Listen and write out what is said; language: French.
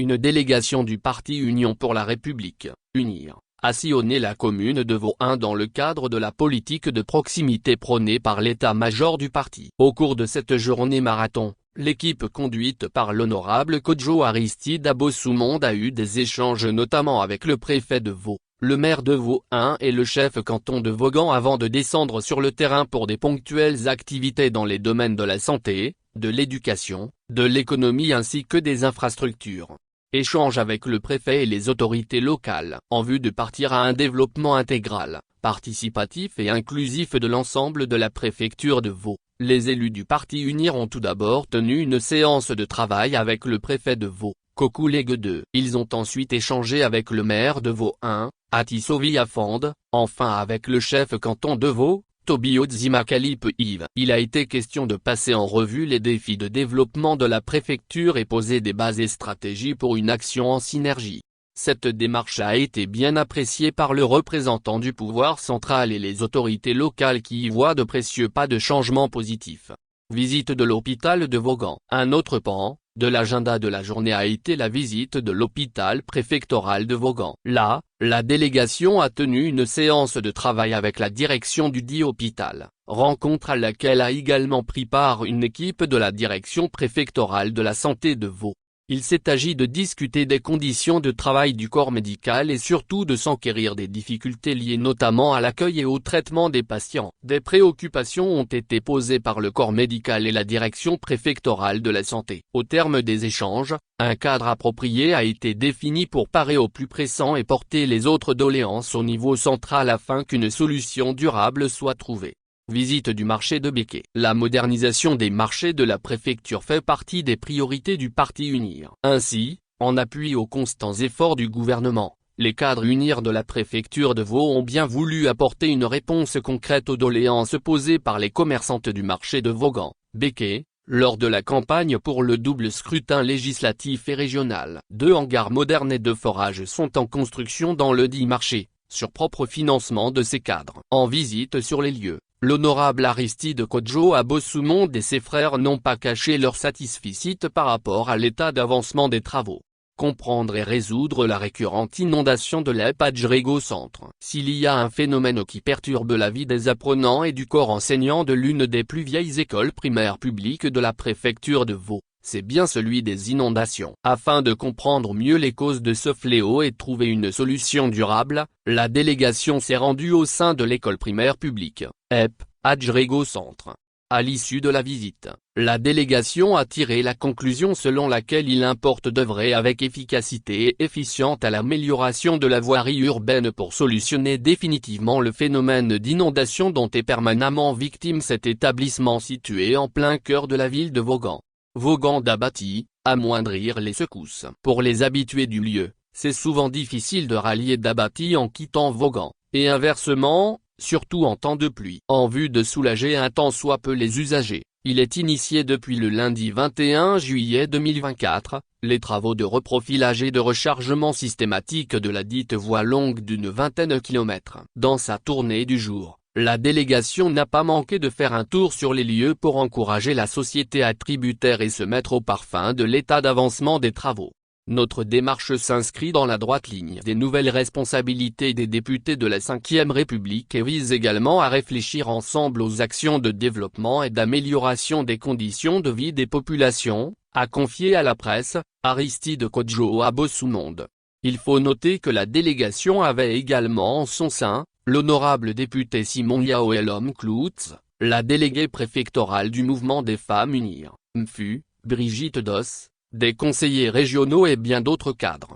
une délégation du parti Union pour la République, UNIR, a sillonné la commune de Vaux-1 dans le cadre de la politique de proximité prônée par l'état-major du parti. Au cours de cette journée marathon, l'équipe conduite par l'honorable Kodjo Aristide Abossoumonde a eu des échanges notamment avec le préfet de Vaud, le maire de Vaux-1 et le chef canton de Vaughan avant de descendre sur le terrain pour des ponctuelles activités dans les domaines de la santé, de l'éducation, de l'économie ainsi que des infrastructures. Échange avec le préfet et les autorités locales en vue de partir à un développement intégral, participatif et inclusif de l'ensemble de la préfecture de Vaud. Les élus du parti UNIR ont tout d'abord tenu une séance de travail avec le préfet de Vaud, Kokou-Legue 2. Ils ont ensuite échangé avec le maire de Vaux-1, Atisovi Afande, enfin avec le chef canton de Vaud, Tobio Zimakalip Yves. Il a été question de passer en revue les défis de développement de la préfecture et poser des bases et stratégies pour une action en synergie. Cette démarche a été bien appréciée par le représentant du pouvoir central et les autorités locales qui y voient de précieux pas de changement positif. Visite de l'hôpital de Vaughan. Un autre pan de l'agenda de la journée a été la visite de l'hôpital préfectoral de Vaughan. Là, la délégation a tenu une séance de travail avec la direction du dit hôpital, rencontre à laquelle a également pris part une équipe de la direction préfectorale de la santé de Vaud. Il s'est agi de discuter des conditions de travail du corps médical et surtout de s'enquérir des difficultés liées notamment à l'accueil et au traitement des patients. Des préoccupations ont été posées par le corps médical et la direction préfectorale de la santé. Au terme des échanges, un cadre approprié a été défini pour parer au plus pressant et porter les autres doléances au niveau central afin qu'une solution durable soit trouvée. Visite du marché de Béquet. La modernisation des marchés de la préfecture fait partie des priorités du parti UNIR. Ainsi, en appui aux constants efforts du gouvernement, les cadres UNIR de la préfecture de Vaud ont bien voulu apporter une réponse concrète aux doléances posées par les commerçantes du marché de Vaughan, Béquet, lors de la campagne pour le double scrutin législatif et régional. 2 hangars modernes et 2 forages sont en construction dans le dit marché, sur propre financement de ces cadres. En visite sur les lieux, l'honorable Aristide Kodjo Abossoumonde et ses frères n'ont pas caché leur satisfecit par rapport à l'état d'avancement des travaux. Comprendre et résoudre la récurrente inondation de l'EPADJREGO Centre. S'il y a un phénomène qui perturbe la vie des apprenants et du corps enseignant de l'une des plus vieilles écoles primaires publiques de la préfecture de Vaud, c'est bien celui des inondations. Afin de comprendre mieux les causes de ce fléau et trouver une solution durable, la délégation s'est rendue au sein de l'école primaire publique, EPADJREGO Centre. À l'issue de la visite, la délégation a tiré la conclusion selon laquelle il importe d'œuvrer avec efficacité et efficience à l'amélioration de la voirie urbaine pour solutionner définitivement le phénomène d'inondation dont est permanemment victime cet établissement situé en plein cœur de la ville de Vaughan. Vaughan-Dabati, amoindrir les secousses. Pour les habitués du lieu, c'est souvent difficile de rallier Dabati en quittant Vaughan, et inversement, surtout en temps de pluie. En vue de soulager un tant soit peu les usagers, il est initié depuis le lundi 21 juillet 2024, les travaux de reprofilage et de rechargement systématique de la dite voie longue d'une vingtaine de kilomètres. Dans sa tournée du jour, la délégation n'a pas manqué de faire un tour sur les lieux pour encourager la société attributaire et se mettre au parfum de l'état d'avancement des travaux. Notre démarche s'inscrit dans la droite ligne des nouvelles responsabilités des députés de la Ve République et vise également à réfléchir ensemble aux actions de développement et d'amélioration des conditions de vie des populations, a confié à la presse, Aristide Kodjo Abossoumonde. Il faut noter que la délégation avait également en son sein, l'honorable député Simon Yaoelom Kloutz, la déléguée préfectorale du mouvement des femmes UNIR, MFU, Brigitte Doss, des conseillers régionaux et bien d'autres cadres.